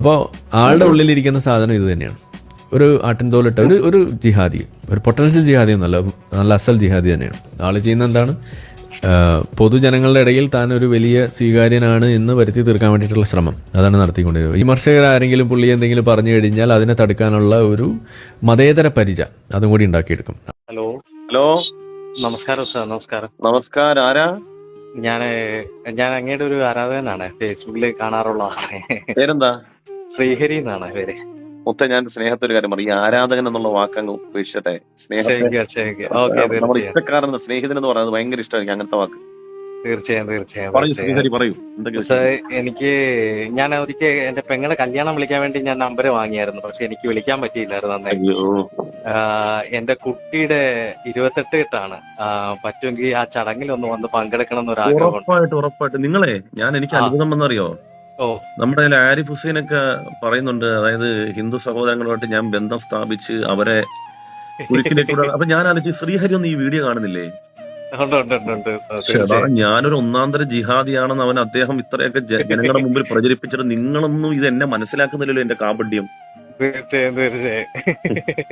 അപ്പോൾ ആളുടെ ഉള്ളിലിരിക്കുന്ന സാധനം ഇത് തന്നെയാണ്. ഒരു ആട്ടിൻതോലിട്ട ഒരു ജിഹാദി, ഒരു പൊട്ടൻഷ്യൽ ജിഹാദി എന്നല്ല, നല്ല അസൽ ജിഹാദി തന്നെയാണ്. ആൾ ചെയ്യുന്ന എന്താണ്, പൊതുജനങ്ങളുടെ ഇടയിൽ താൻ ഒരു വലിയ സ്വീകാര്യനാണ് എന്ന് വരുത്തി തീർക്കാൻ വേണ്ടിയിട്ടുള്ള ശ്രമം അതാണ് നടത്തിക്കൊണ്ടിരുന്നത്. വിമർശകർ ആരെങ്കിലും പുള്ളി എന്തെങ്കിലും പറഞ്ഞു കഴിഞ്ഞാൽ അതിനെ തടുക്കാനുള്ള ഒരു മതേതര പരിച അതും കൂടി ഉണ്ടാക്കിയെടുക്കും. ഹലോ ഹലോ, നമസ്കാരം സാർ. നമസ്കാരം. നമസ്കാരം. ആരാ? ഞാൻ അങ്ങയുടെ ഒരു ആരാധകനാണ്, ഫേസ്ബുക്കിൽ കാണാറുള്ള ആളാണ്. പേരെന്താ? ശ്രീഹരി എന്നാണ് പേര്. മൊത്തം ഞാൻ സ്നേഹത്തൊരു കാര്യം പറയും, ഈ ആരാധകൻ എന്നുള്ള വാക്കങ്ങ് ഉപേക്ഷിച്ചട്ടെ. സ്നേഹത്തെ ഓക്കെ, നമ്മുടെ തീർച്ചയായും ഇഷ്ടക്കാരൻ, സ്നേഹിതൻ എന്ന് പറയുന്നത് ഭയങ്കര ഇഷ്ടമാണ് എനിക്ക് അങ്ങനത്തെ വാക്ക്. തീർച്ചയായും പറയൂ തീർച്ചയായും. ശ്രീഹരി, പറയൂ. എന്തൊക്കെയാ സാർ, ഞാൻ ഒരിക്കൽ എന്റെ പെങ്ങളെ കല്യാണം വിളിക്കാൻ വേണ്ടി ഞാൻ നമ്പർ വാങ്ങിയായിരുന്നു. പക്ഷെ എനിക്ക് വിളിക്കാൻ പറ്റിയില്ലായിരുന്നു അന്നേ. അയ്യോ, എന്റെ കുട്ടിയുടെ 28 പറ്റുമെങ്കിൽ ആ ചടങ്ങിൽ ഒന്ന് വന്ന് പങ്കെടുക്കണം എന്നൊരു ആഗ്രഹമുണ്ട്. ഉറപ്പായിട്ട് നിങ്ങളെ എനിക്ക് അത്ഭുതം വന്നറിയോ, ഓ, നമ്മുടെ ആരിഫ് ഹുസൈനൊക്കെ പറയുന്നുണ്ട്, അതായത് ഹിന്ദു സഹോദരങ്ങളുമായിട്ട് ഞാൻ ബന്ധം സ്ഥാപിച്ച് അവരെ ഒരിക്കലേക്കൂടെ. അപ്പൊ ഞാൻ ആലോചിച്ചു, ശ്രീഹരി ഒന്നും ഈ വീഡിയോ കാണുന്നില്ലേ? ഉണ്ട് സാർ. ഞാനൊരു ഒന്നാന്തര ജിഹാദിയാണെന്ന് അദ്ദേഹം ഇത്രയൊക്കെ ജനങ്ങളുടെ മുമ്പിൽ പ്രചരിപ്പിച്ചിട്ട് നിങ്ങളൊന്നും ഇത് എന്നെ മനസ്സിലാക്കുന്നില്ലല്ലോ, എന്റെ കാപഡ്യം. തീർച്ചയായും.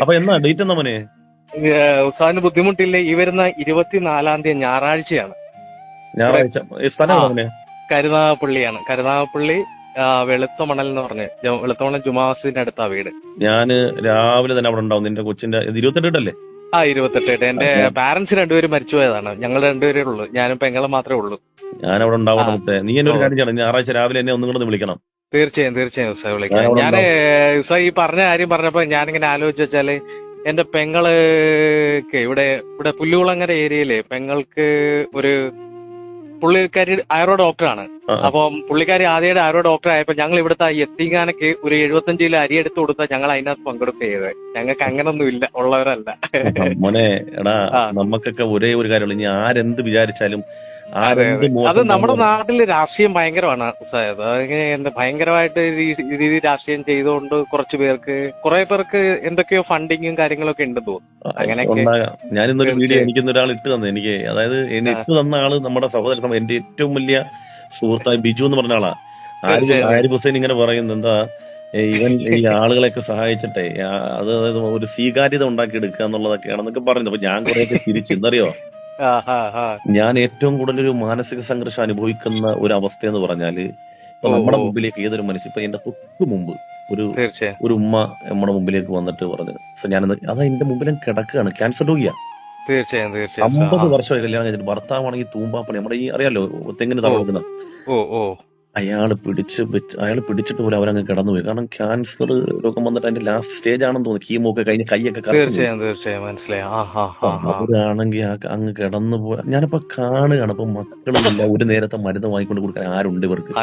അപ്പൊ എന്നാ ഡേറ്റ് എന്നാ മോനെ? ഉത്സാഹിന് ബുദ്ധിമുട്ടില്ല, ഈ വരുന്ന 24-ാം തീയതി ഞായറാഴ്ചയാണ്. ഞായറാഴ്ച. സ്ഥലം എവിടെ? കരുനാഗപ്പള്ളിയാണ്. കരുനാഗപ്പള്ളി വെളുത്തമണൽ എന്ന് പറഞ്ഞ്, വെളുത്തമണൽ ജുമാ മസ്ജിദിന്റെ അടുത്താ വീട്. ഞാന് രാവിലെ തന്നെ അവിടെ ഉണ്ടാവും. നിന്റെ കൊച്ചിന്റെ 28 അല്ലേ? 28. എന്റെ പാരന്റ്സ് രണ്ടുപേരും മരിച്ചുപോയതാണ്. ഞങ്ങൾ രണ്ടുപേരേ ഉള്ളൂ, ഞാനും പെങ്ങളും മാത്രമേ ഉള്ളൂ. ഞാൻ അവിടെ ഉണ്ടാവണം. നീ എന്നെ ഒരു കാര്യം ചെയ്യണം, ഞായറാഴ്ച രാവിലെ എന്നെ ഒന്നും കൂടെ വിളിക്കണം. തീർച്ചയായും ഉത്സാഹ് വിളിക്കാം. ഞാൻ ഉത്സാഹ് ഈ പറഞ്ഞ കാര്യം പറഞ്ഞപ്പോ ഞാനിങ്ങനെ ആലോചിച്ച് വെച്ചാല്, എന്റെ പെങ്ങൾക്ക് ഇവിടെ പുല്ലുകുളങ്ങര ഏരിയയില് പെങ്ങൾക്ക് പുള്ളിക്കാരി ആയുർവേദ ഡോക്ടറാണ്. അപ്പം പുള്ളിക്കാരി ആദ്യമായിട്ട് ആയുർവേദ ഡോക്ടർ ആയപ്പോ ഞങ്ങൾ ഇവിടുത്തെ എത്തിങ്ങാനൊക്കെ ഒരു 75 കിലോ അരി എടുത്തു കൊടുത്താൽ ഞങ്ങൾ അതിനകത്ത് പങ്കെടുക്കുക ചെയ്തത്. ഞങ്ങൾക്ക് അങ്ങനൊന്നും ഇല്ല, ഉള്ളവരല്ല. മോനെ, എടാ, നമുക്കൊക്കെ ഒരേ ഒരു കാര്യമുള്ളൂ, ഇനി ആരെന്ത് വിചാരിച്ചാലും അത് നമ്മുടെ നാട്ടില് രാഷ്ട്രീയം ഭയങ്കരമാണ് സായത്. അതിങ്ങനെ ഭയങ്കരമായിട്ട് രീതി രാഷ്ട്രീയം ചെയ്തുകൊണ്ട് കുറെ പേർക്ക് എന്തൊക്കെയോ ഫണ്ടിങ്ങും കാര്യങ്ങളൊക്കെ ഉണ്ടെന്ന് തോന്നുന്നു. അങ്ങനെയൊക്കെ ഞാനിന്നൊരു വീഡിയോ എനിക്കൊരാൾ ഇട്ട് തന്നെ, എനിക്ക് അതായത് എന്നെ ഇട്ട് തന്ന ആള് നമ്മുടെ സഹോദരൻ, എന്റെ ഏറ്റവും വലിയ സുഹൃത്തായ ബിജു എന്ന് പറഞ്ഞ ആളാ. ആരിഫ് ഹുസൈൻ ഇങ്ങനെ പറയുന്നത് എന്താ, ഇവൻ ഈ ആളുകളെയൊക്കെ സഹായിച്ചിട്ടെ അത് ഒരു സ്വീകാര്യത ഉണ്ടാക്കി എടുക്കുക എന്നുള്ളതൊക്കെയാണെന്നൊക്കെ പറയുന്നത്. അപ്പൊ ഞാൻ കുറെയൊക്കെ ചിരിച്ചു. എന്തറിയോ, ഞാൻ ഏറ്റവും കൂടുതൽ ഒരു മാനസിക സംഘർഷം അനുഭവിക്കുന്ന ഒരു അവസ്ഥ എന്ന് പറഞ്ഞാല്, ഇപ്പൊ നമ്മുടെ മുമ്പിലേക്ക് ഏതൊരു മനുഷ്യൻ, ഇപ്പൊ എന്റെ തൊട്ട് മുമ്പ് ഒരു ഉമ്മ നമ്മുടെ മുമ്പിലേക്ക് വന്നിട്ട് പറഞ്ഞു, അതാ എന്റെ മുമ്പിലും കിടക്കുകയാണ്, ക്യാൻസർ രോഗിയാ. 50 വർഷമായി കല്യാണം കഴിച്ചിട്ട്. ഭർത്താവാണെങ്കിൽ തൂമ്പാപ്പണി, നമ്മുടെ ഈ അറിയാലോ തെങ്ങിന് തള കൊടുക്കുന്ന. അയാള് പിടിച്ചിട്ട് പോലും അവരങ്ങ് കിടന്നുപോയി. കാരണം ക്യാൻസർ രോഗം വന്നിട്ട് അതിന്റെ ലാസ്റ്റ് സ്റ്റേജ് ആണെന്ന് തോന്നുന്നു. കീമോ ഒക്കെ കഴിഞ്ഞ് കൈയൊക്കെ അവരാണെങ്കിൽ അങ്ങ് കിടന്നു പോയി. ഞാനിപ്പോ കാണുകയാണ്, അപ്പൊ മക്കളുമില്ല, ഒരു നേരത്തെ മരുന്ന് വാങ്ങിക്കൊണ്ട് കൊടുക്കാൻ ആരുണ്ട് ഇവർക്ക്?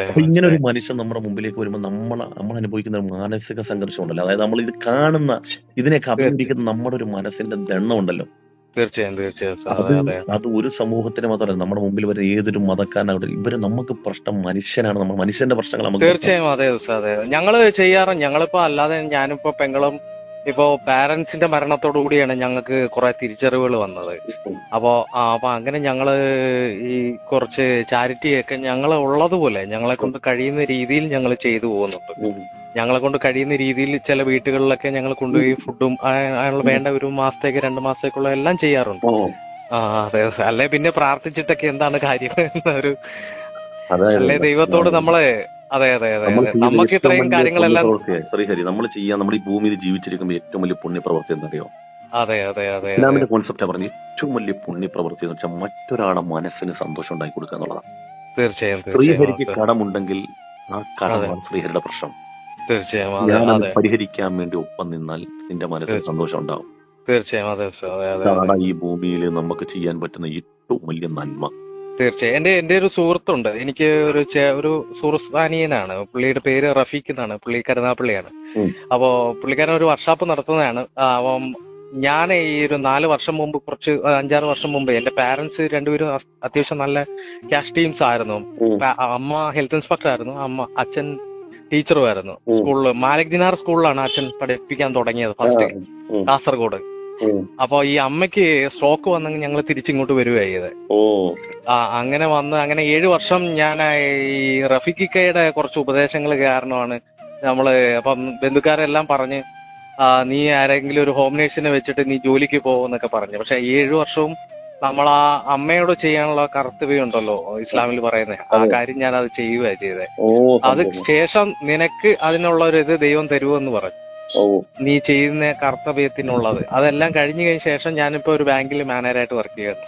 അപ്പൊ ഇങ്ങനെ ഒരു മനുഷ്യൻ നമ്മുടെ മുമ്പിലേക്ക് വരുമ്പോൾ നമ്മൾ അനുഭവിക്കുന്ന ഒരു മാനസിക സംഘർഷം ഉണ്ടല്ലോ. അതായത് നമ്മൾ ഇത് കാണുന്ന, ഇതിനെയൊക്കെ അഭിമുഖിക്കുന്ന നമ്മുടെ ഒരു മനസ്സിന്റെ ദണ്ണം ഉണ്ടല്ലോ. തീർച്ചയായും. അത് ഒരു സമൂഹത്തിന് മാത്രമല്ല, നമ്മുടെ മുമ്പിൽ വരുന്ന ഏതൊരു മതക്കാരനാകട്ടെ, ഇവര് നമുക്ക് പ്രശ്നം മനുഷ്യനാണ്, നമ്മൾ മനുഷ്യന്റെ പ്രശ്നങ്ങൾ നമുക്ക്. തീർച്ചയായും അതെ. ഞങ്ങള് ഞങ്ങളിപ്പോ അല്ലാതെ ഞാനിപ്പോ പെങ്ങളും ഇപ്പോ പാരന്റ്സിന്റെ മരണത്തോടു കൂടിയാണ് ഞങ്ങൾക്ക് കുറെ തിരിച്ചറിവുകൾ വന്നത്. അപ്പൊ അങ്ങനെ ഞങ്ങള് ഈ കുറച്ച് ചാരിറ്റിയൊക്കെ ഞങ്ങളെ ഉള്ളതുപോലെ ഞങ്ങളെ കൊണ്ട് കഴിയുന്ന രീതിയിൽ ഞങ്ങൾ ചെയ്തു പോകുന്നുണ്ട്. ഞങ്ങളെ കൊണ്ട് കഴിയുന്ന രീതിയിൽ ചില വീട്ടുകളിലൊക്കെ ഞങ്ങൾ കൊണ്ടുപോയി ഫുഡും വേണ്ട 1 മാസത്തേക്ക് 2 മാസത്തേക്കുള്ള എല്ലാം ചെയ്യാറുണ്ട്. അതെ. അല്ലെ പിന്നെ പ്രാർത്ഥിച്ചിട്ടൊക്കെ എന്താണ് കാര്യം എന്നൊരു, അല്ലെ ദൈവത്തോട് നമ്മളെ. അതെ. നമുക്ക് ഇത്രയും കാര്യങ്ങളെല്ലാം ശ്രീഹരി നമ്മൾ ചെയ്യാൻ, നമ്മുടെ ഈ ഭൂമിയിൽ ജീവിച്ചിരിക്കുമ്പോൾ ഏറ്റവും വലിയ പുണ്യപ്രവൃത്തി എന്നറിയോ? അതെ. ഇസ്ലാമിന്റെ കോൺസെപ്റ്റാ പറഞ്ഞ ഏറ്റവും വലിയ പുണ്യപ്രവൃത്തി എന്ന് വെച്ചാൽ മറ്റൊരാളുടെ മനസ്സിന് സന്തോഷം ഉണ്ടാക്കി കൊടുക്കുക എന്നുള്ളതാണ്. തീർച്ചയായും. ശ്രീഹരിക്ക് കടമുണ്ടെങ്കിൽ ആ കടമാണ് ശ്രീഹരിയുടെ പ്രശ്നം. തീർച്ചയായും പരിഹരിക്കാൻ വേണ്ടി ഒപ്പം നിന്നാൽ നിന്റെ മനസ്സിന് സന്തോഷം ഉണ്ടാവും. തീർച്ചയായും. ഈ ഭൂമിയിൽ നമുക്ക് ചെയ്യാൻ പറ്റുന്ന ഏറ്റവും വലിയ നന്മ. തീർച്ചയായും. എന്റെ ഒരു സുഹൃത്തുണ്ട്, എനിക്ക് ഒരു സുഹൃസ്ഥാനീയനാണ്. പുള്ളിയുടെ പേര് റഫീഖ് എന്നാണ്. പുള്ളി കരുനാഗപ്പള്ളിയാണ്. അപ്പോ പുള്ളിക്കാരൻ ഒരു വർക്ക്ഷോപ്പ് നടത്തുന്നതാണ്. അപ്പം ഞാൻ ഈ ഒരു 4 വർഷം മുമ്പ്, 5-6 വർഷം മുമ്പ് എന്റെ പാരന്റ്സ് രണ്ടുപേരും അത്യാവശ്യം നല്ല ക്യാഷ് ടീംസ് ആയിരുന്നു. അമ്മ ഹെൽത്ത് ഇൻസ്പെക്ടർ ആയിരുന്നു, അച്ഛൻ ടീച്ചറും ആയിരുന്നു. സ്കൂളിൽ മാലിക് ദിനാർ സ്കൂളിലാണ് അച്ഛൻ പഠിപ്പിക്കാൻ തുടങ്ങിയത് ഫസ്റ്റ്, കാസർഗോഡ്. അപ്പൊ ഈ അമ്മയ്ക്ക് സ്ട്രോക്ക് വന്നെങ്കിൽ ഞങ്ങൾ തിരിച്ചിങ്ങോട്ട് വരികയാണ് ചെയ്തത്. ഓ അങ്ങനെ വന്ന് അങ്ങനെ 7 വർഷം ഞാൻ ഈ റഫീഖിക്കയുടെ കുറച്ച് ഉപദേശങ്ങൾ കാരണമാണ് നമ്മള് അപ്പം ബന്ധുക്കാരെല്ലാം പറഞ്ഞ് നീ ആരെങ്കിലും ഒരു ഹോം നേഴ്സിനെ വെച്ചിട്ട് നീ ജോലിക്ക് പോകുമെന്നൊക്കെ പറഞ്ഞു. പക്ഷെ 7 വർഷവും നമ്മൾ ആ അമ്മയോട് ചെയ്യാനുള്ള കർത്തവ്യം ഉണ്ടല്ലോ ഇസ്ലാമിൽ പറയുന്നത്, ആ കാര്യം ഞാൻ അത് ചെയ്യുകയാണ് ചെയ്തത്. അത് ശേഷം നിനക്ക് അതിനുള്ള ഒരു ഇത് ദൈവം തരുമെന്ന് പറഞ്ഞു, നീ ചെയ്യുന്ന കർത്തവ്യത്തിനുള്ളത്. അതെല്ലാം കഴിഞ്ഞ ശേഷം ഞാനിപ്പോ ഒരു ബാങ്കിൽ മാനേജറായിട്ട് വർക്ക് ചെയ്യണം.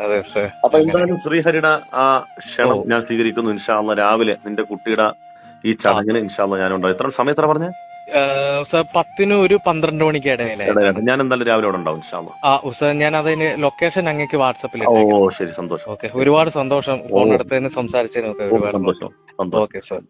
അതെ സർ. അപ്പൊ എന്തായാലും ശ്രീഹരിയുടെ ആ ക്ഷണം ഞാൻ സ്വീകരിക്കുന്നു. ഇൻഷാ അല്ലാഹ് രാവിലെ നിന്റെ കുട്ടിയുടെ ഈ ചടങ്ങിന് ഇൻഷാ അല്ലാഹ് ഞാനുണ്ടാവും. എത്ര സമയം എത്ര പറഞ്ഞ സർ? 10 ഒരു 12 മണിക്ക് ഇടയിലായിരുന്നു. ഞാൻ എന്തായാലും രാവിലെ അവിടെ ഉണ്ടാവും ഇൻഷാ അല്ലാഹ്. സർ ഞാൻ അതിന് ലൊക്കേഷൻ അങ്ങേക്ക് വാട്സപ്പിൽ. ഓ ശരി, സന്തോഷം. ഓക്കെ, ഒരുപാട് സന്തോഷം ഫോൺ എടുത്തതിന് സംസാരിച്ചതിനൊക്കെ ഒരുപാട് സന്തോഷം. Okay sir.